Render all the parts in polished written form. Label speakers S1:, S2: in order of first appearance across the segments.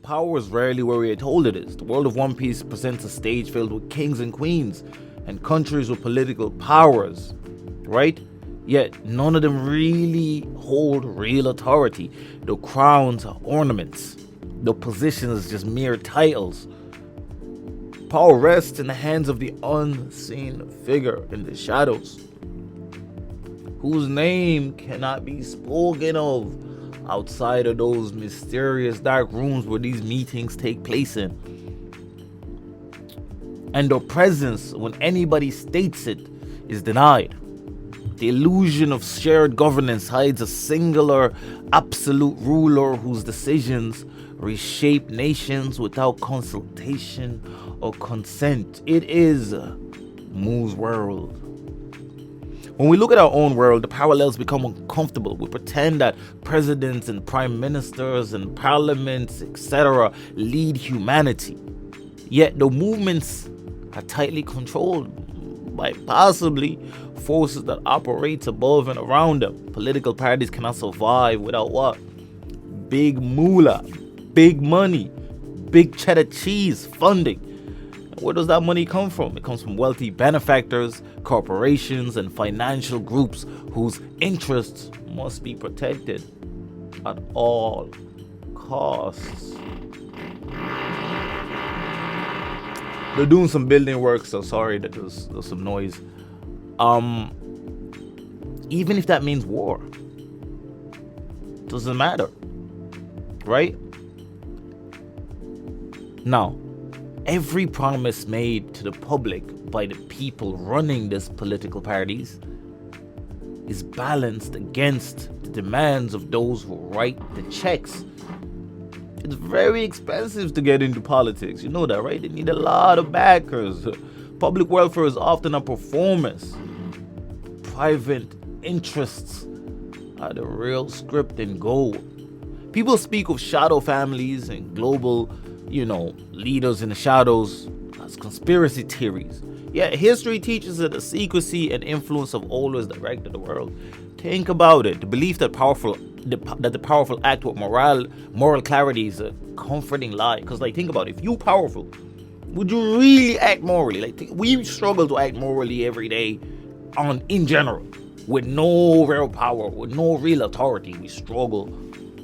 S1: power is rarely where we are told it is. The world of One Piece presents a stage filled with kings and queens and countries with political powers, right? Yet none of them really hold real authority. The crowns are ornaments. The positions just mere titles. Power rests in the hands of the unseen figure in the shadows, whose name cannot be spoken of outside of those mysterious dark rooms where these meetings take place in. And their presence, when anybody states it, is denied. The illusion of shared governance hides a singular, absolute ruler whose decisions reshape nations without consultation or consent. It is Mu's world. When we look at our own world, the parallels become uncomfortable. We pretend that presidents and prime ministers and parliaments, etc., lead humanity. Yet the movements are tightly controlled by possibly forces that operate above and around them. Political parties cannot survive without what? Big moolah, big money, big cheddar cheese funding. And where does that money come from? It comes from wealthy benefactors, corporations, and financial groups whose interests must be protected at all costs. They're doing some building work, so sorry that there's some noise. Even if that means war, doesn't matter, right? Now, every promise made to the public by the people running these political parties is balanced against the demands of those who write the checks. It's very expensive to get into politics. You know that, right? They need a lot of backers. Public welfare is often a performance. Private interests are the real script and goal. People speak of shadow families and global, leaders in the shadows as conspiracy theories. Yet history teaches that the secrecy and influence of always directed the world. Think about it. The belief that the powerful act with moral clarity is a comforting lie. Because think about it. If you powerful, would you really act morally? We struggle to act morally every day in general. With no real power, with no real authority. We struggle,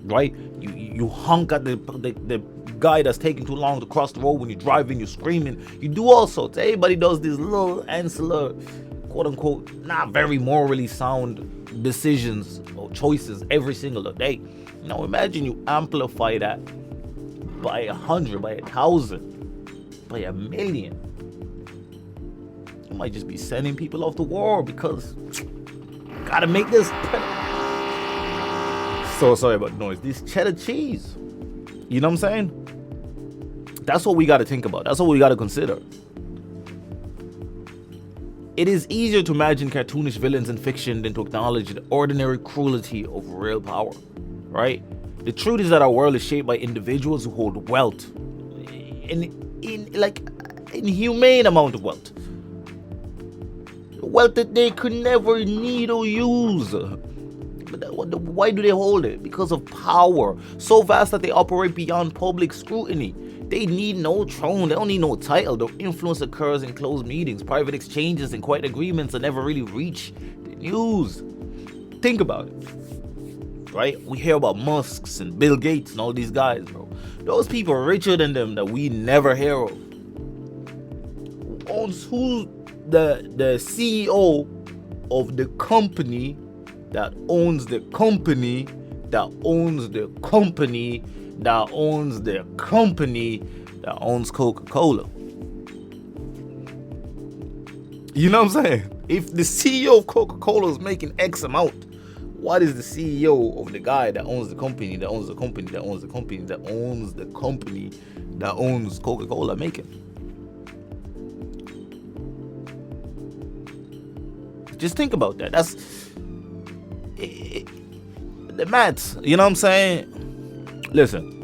S1: right? You honk at the guy that's taking too long to cross the road when you're driving, you're screaming. You do all sorts. Everybody does these little ancillary, quote unquote, not very morally sound decisions or choices every single day. Now imagine you amplify that by 100, by 1,000, by 1,000,000. You might just be sending people off to war because gotta make this. So sorry about the noise. This cheddar cheese. You know what I'm saying? That's what we gotta think about. That's what we gotta consider. It is easier to imagine cartoonish villains in fiction than to acknowledge the ordinary cruelty of real power, right? The truth is that our world is shaped by individuals who hold wealth, in inhumane amount of wealth. Wealth that they could never need or use. But why do they hold it? Because of power, so vast that they operate beyond public scrutiny. They need no throne, they don't need no title. Their influence occurs in closed meetings, private exchanges, and quiet agreements that never really reach the news. Think about it, right? We hear about Musks and Bill Gates and all these guys, bro. Those people are richer than them that we never hear of. Who's the CEO of the company that owns the company that owns the company that owns the company that owns Coca-Cola? You know what I'm saying? If the CEO of Coca-Cola is making X amount, what is the CEO of the guy that owns the company that owns the company that owns the company that owns the company that owns Coca-Cola making? Just think about that. That's the maths. You know what I'm saying? Listen,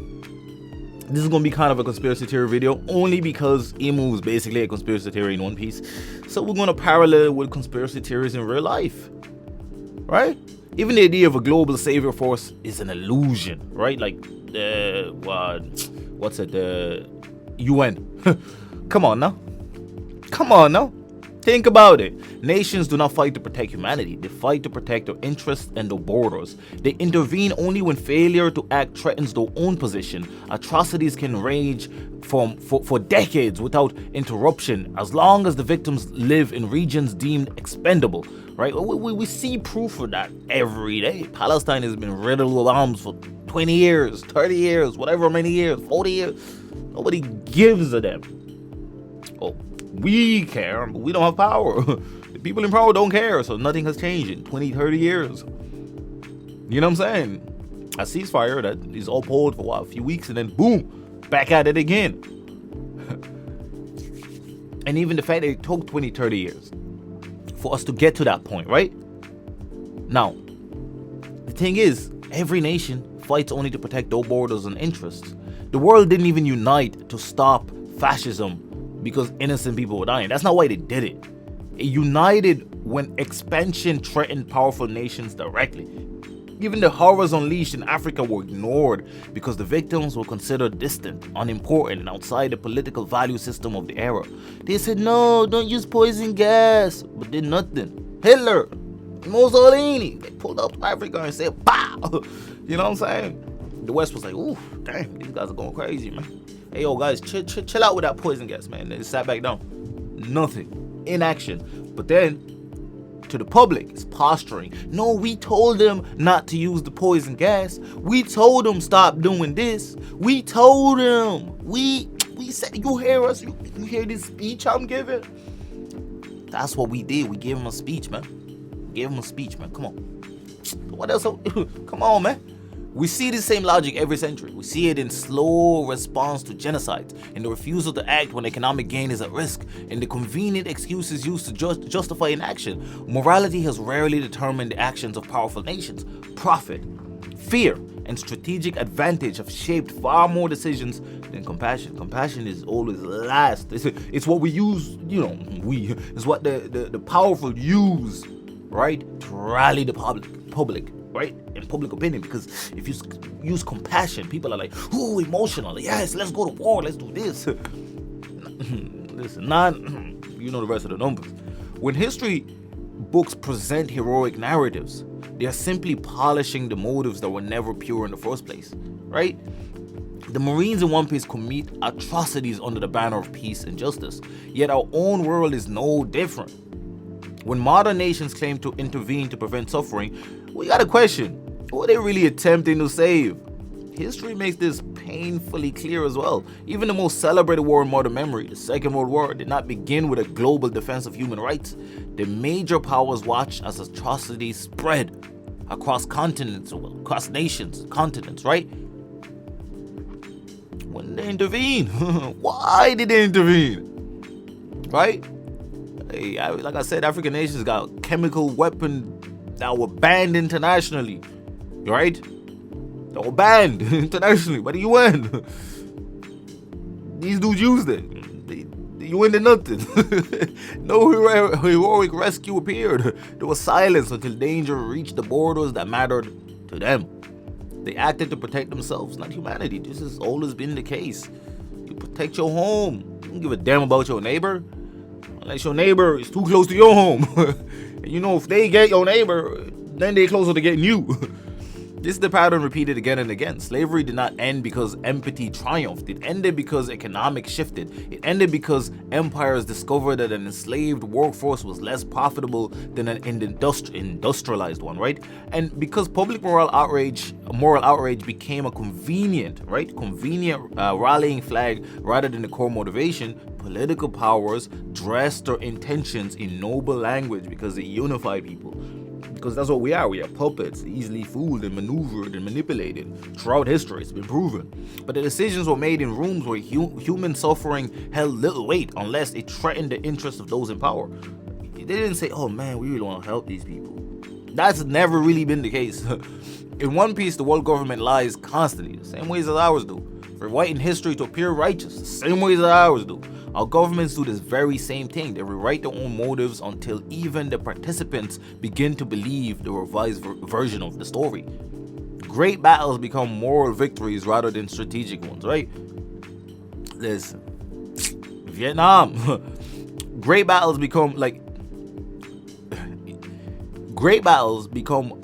S1: this is going to be kind of a conspiracy theory video only because Emu is basically a conspiracy theory in One Piece. So we're going to parallel it with conspiracy theories in real life, right? Even the idea of a global savior force is an illusion, right? what's it, the UN. Come on now. Come on now. Think about it. Nations do not fight to protect humanity. They fight to protect their interests and their borders. They intervene only when failure to act threatens their own position. Atrocities can range for decades without interruption, as long as the victims live in regions deemed expendable. Right? We see proof of that every day. Palestine has been riddled with bombs for 20 years, 30 years, whatever many years, 40 years. Nobody gives a damn. Oh, we care, but we don't have power. The people in power don't care, so nothing has changed in 20, 30 years. You know what I'm saying? A ceasefire that is upheld for a few weeks and then boom, back at it again. And even the fact that it took 20, 30 years for us to get to that point, right? Now, the thing is, every nation fights only to protect their borders and interests. The world didn't even unite to stop fascism because innocent people were dying. That's not why they did it. It united when expansion threatened powerful nations directly. Even the horrors unleashed in Africa were ignored because the victims were considered distant, unimportant, and outside the political value system of the era. They said, no, don't use poison gas, but did nothing. Hitler, Mussolini, they pulled up Africa and said, pow! You know what I'm saying? The West was like, ooh, damn, these guys are going crazy, man. Hey, yo, guys, chill out with that poison gas, man. They sat back down. Nothing. Inaction. But then, to the public, it's posturing. No, we told them not to use the poison gas. We told them stop doing this. We told them. We said, you hear us? You hear this speech I'm giving? That's what we did. We gave him a speech, man. Come on. What else? Come on, man. We see the same logic every century. We see it in slow response to genocide, in the refusal to act when economic gain is at risk, in the convenient excuses used to justify inaction. Morality has rarely determined the actions of powerful nations. Profit, fear, and strategic advantage have shaped far more decisions than compassion. Compassion is always last. It's what we use, it's what the powerful use, right, to rally the public. Right? In public opinion, because if you use compassion, people are like, ooh, emotional. Yes, let's go to war. Let's do this. Listen, you know the rest of the numbers. When history books present heroic narratives, they are simply polishing the motives that were never pure in the first place. Right? The Marines in One Piece commit atrocities under the banner of peace and justice. Yet our own world is no different. When modern nations claim to intervene to prevent suffering, we got a question. Who are they really attempting to save? History makes this painfully clear as well. Even the most celebrated war in modern memory, the Second World War, did not begin with a global defense of human rights. The major powers watched as atrocities spread across continents, across nations, continents, right? When they intervene, why did they intervene? Right? Hey, like I said, African nations got chemical weapons that were banned internationally, right? That were banned internationally by the UN. These dudes used it. The UN did nothing. No heroic rescue appeared. There was silence until danger reached the borders that mattered to them. They acted to protect themselves, not humanity. This has always been the case. You protect your home. You don't give a damn about your neighbor. Unless your neighbor is too close to your home. And if they get your neighbor, then they're closer to getting you. This is the pattern repeated again and again. Slavery did not end because empathy triumphed. It ended because economics shifted. It ended because empires discovered that an enslaved workforce was less profitable than an industrialized one, right? And because public moral outrage became a convenient rallying flag rather than the core motivation, political powers dressed their intentions in noble language because they unified people. Because that's what we are. We are puppets, easily fooled and maneuvered and manipulated. Throughout history, it's been proven. But the decisions were made in rooms where human suffering held little weight unless it threatened the interests of those in power. They didn't say, oh man, we really want to help these people. That's never really been the case. In One Piece, the world government lies constantly, the same ways as ours do. Rewriting history to appear righteous, the same ways as ours do. Our governments do this very same thing. They rewrite their own motives until even the participants begin to believe the revised version of the story. Great battles become moral victories rather than strategic ones, right? Listen, Vietnam, great battles become like great battles become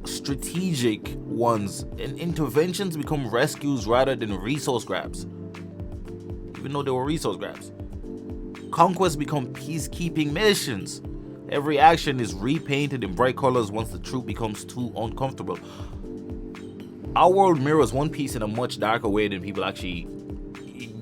S1: strategic ones, and interventions become rescues rather than resource grabs. Even though they were resource grabs, conquests become peacekeeping missions. Every action is repainted in bright colors once the truth becomes too uncomfortable. Our world mirrors One Piece in a much darker way than people actually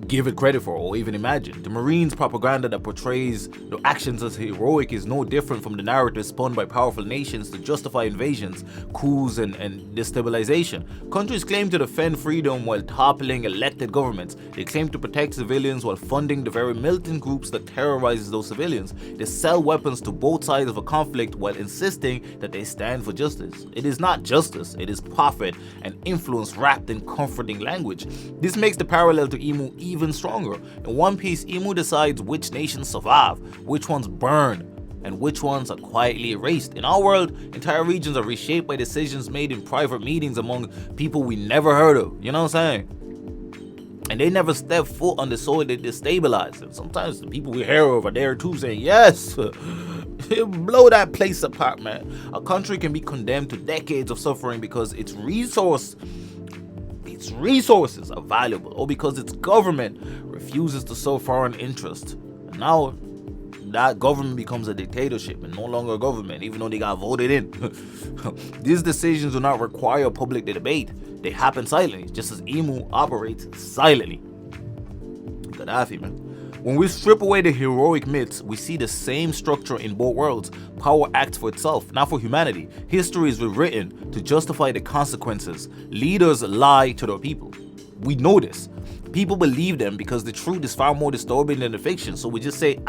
S1: give it credit for or even imagine. The Marines' propaganda that portrays their actions as heroic is no different from the narrative spun by powerful nations to justify invasions, coups, and destabilization. Countries claim to defend freedom while toppling elected governments. They claim to protect civilians while funding the very militant groups that terrorizes those civilians. They sell weapons to both sides of a conflict while insisting that they stand for justice. It is not justice, it is profit and influence wrapped in comforting language. This makes the parallel to Emu even stronger. In One Piece, Emu decides which nations survive, which ones burn, and which ones are quietly erased. In our world, entire regions are reshaped by decisions made in private meetings among people we never heard of. You know what I'm saying? And they never step foot on the soil they destabilize. And sometimes the people we hear of are there too saying, yes, blow that place apart, man. A country can be condemned to decades of suffering because its resources are valuable, or because its government refuses to serve foreign interests. And now that government becomes a dictatorship and no longer a government, even though they got voted in. These decisions do not require public debate. They happen silently, just as Emu operates silently. Gaddafi, man. When we strip away the heroic myths, we see the same structure in both worlds. Power acts for itself, not for humanity. History is rewritten to justify the consequences. Leaders lie to their people. We know this. People believe them because the truth is far more disturbing than the fiction. So we just say,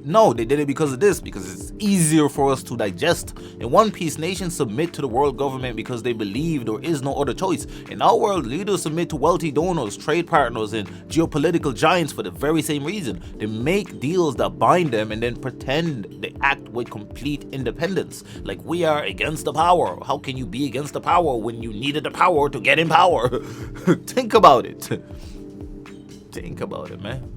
S1: no, they did it because of this, because it's easier for us to digest. In One Piece, nations submit to the world government because they believe there is no other choice. In our world, leaders submit to wealthy donors, trade partners, and geopolitical giants for the very same reason. They make deals that bind them and then pretend they act with complete independence. Like, we are against the power. How can you be against the power when you needed the power to get in power? Think about it. Think about it, man.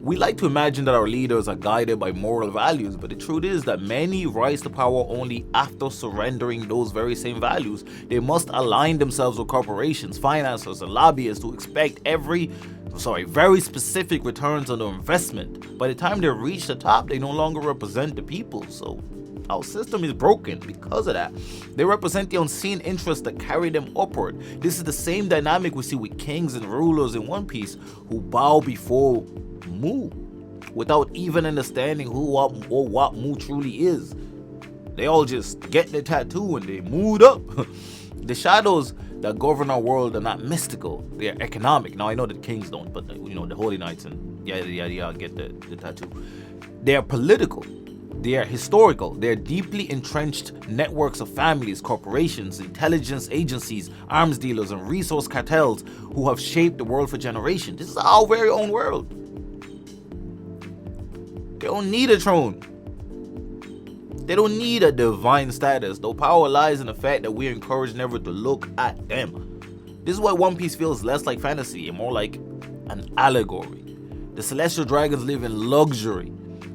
S1: We like to imagine that our leaders are guided by moral values, but the truth is that many rise to power only after surrendering those very same values. They must align themselves with corporations, financiers, and lobbyists who expect very specific returns on their investment. By the time they reach the top, they no longer represent the people. So our system is broken because of that. They represent the unseen interests that carry them upward. This is the same dynamic we see with kings and rulers in One Piece who bow before Mu without even understanding who or what Mu truly is. They all just get the tattoo and they moved up. The shadows that govern our world are not mystical, they are economic. Now I know that kings don't, but the holy knights and get the tattoo. They are political. They are historical. They are deeply entrenched networks of families, corporations, intelligence agencies, arms dealers, and resource cartels who have shaped the world for generations. This is our very own world. They don't need a throne. They don't need a divine status, though power lies in the fact that we are encouraged never to look at them. This is why One Piece feels less like fantasy and more like an allegory. The celestial dragons live in luxury,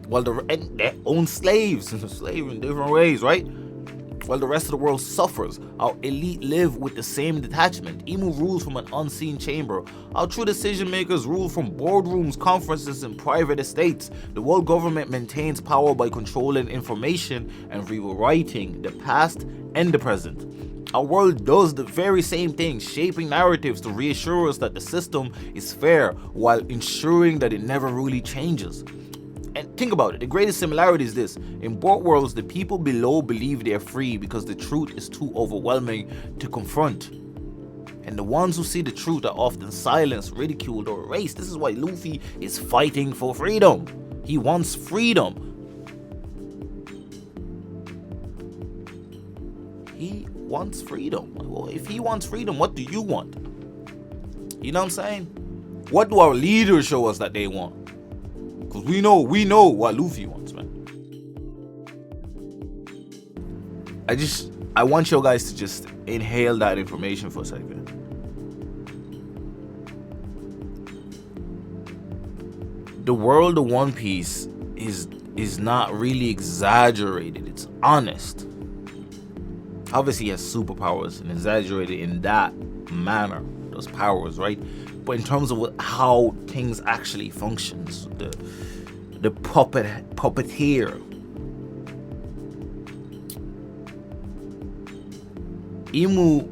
S1: while they own slaves, slave in different ways, right? While the rest of the world suffers, our elite live with the same detachment. Emu rules from an unseen chamber. Our true decision makers rule from boardrooms, conferences, and private estates. The world government maintains power by controlling information and rewriting the past and the present. Our world does the very same thing, shaping narratives to reassure us that the system is fair while ensuring that it never really changes. And think about it, the greatest similarity is this. In both worlds, the people below believe they are free because the truth is too overwhelming to confront. And the ones who see the truth are often silenced, ridiculed, or erased. This is why Luffy is fighting for freedom. He wants freedom. He wants freedom. Well, if he wants freedom, what do you want? You know what I'm saying? What do our leaders show us that they want? Because we know what Luffy wants, man. I want you guys to just inhale that information for a second. the world of One Piece is not really exaggerated. It's honest. Obviously, he has superpowers and exaggerated in that manner, those powers, right? But in terms of how things actually functions, the puppeteer, Emu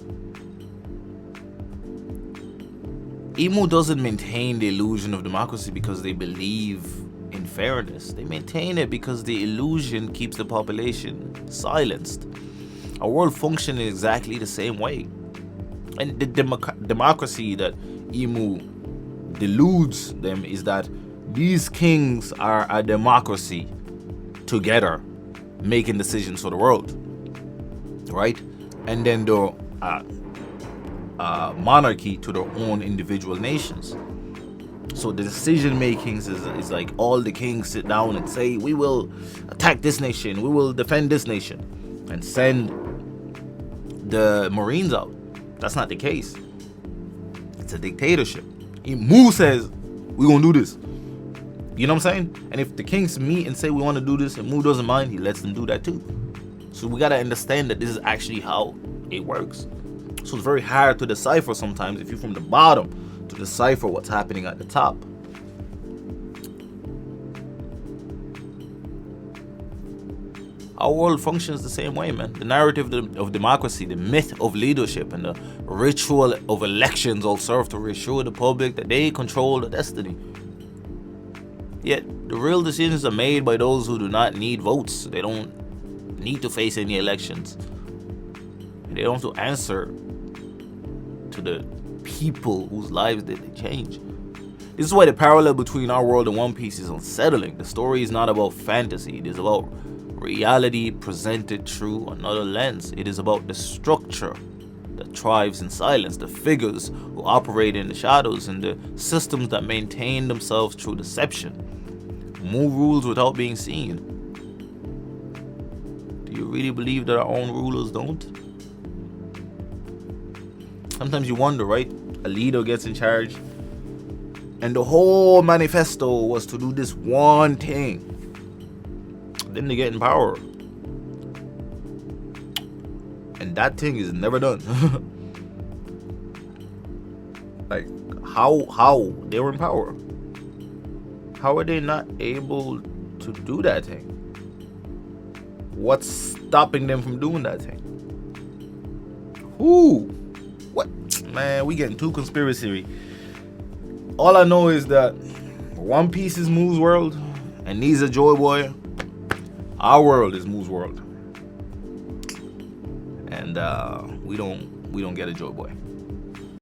S1: doesn't maintain the illusion of democracy because they believe in fairness. They maintain it because the illusion keeps the population silenced. Our world functions in exactly the same way. And the democracy that Emu deludes them is that these kings are a democracy together, making decisions for the world, right? And then the monarchy to their own individual nations. So the decision making is like all the kings sit down and say, we will attack this nation, we will defend this nation, and send the Marines out. That's not the case. It's a dictatorship. Mu says, we're gonna do this. You know what I'm saying? And if the kings meet and say we want to do this and Mu doesn't mind, he lets them do that too. So we gotta understand that this is actually how it works. So it's very hard to decipher sometimes if you're from the bottom to decipher what's happening at the top. Our world functions the same way, man. The narrative of democracy, the myth of leadership, and the ritual of elections all serve to reassure the public that they control the destiny. Yet, the real decisions are made by those who do not need votes. They don't need to face any elections. They don't have to answer to the people whose lives did they change. This is why the parallel between our world and One Piece is unsettling. The story is not about fantasy. It is about reality presented through another lens. It is about the structure that thrives in silence, the figures who operate in the shadows, and the systems that maintain themselves through deception. Move rules without being seen. Do you really believe that our own rulers don't? Sometimes you wonder, right? A leader gets in charge, and the whole manifesto was to do this one thing. Then they get in power, and that thing is never done. Like, how they were in power? How are they not able to do that thing? What's stopping them from doing that thing? Who? What? Man, we getting too conspiracy. All I know is that One Piece is Moo's world, and he's a Joy Boy. Our world is Moo's world, and we don't get a Joy Boy.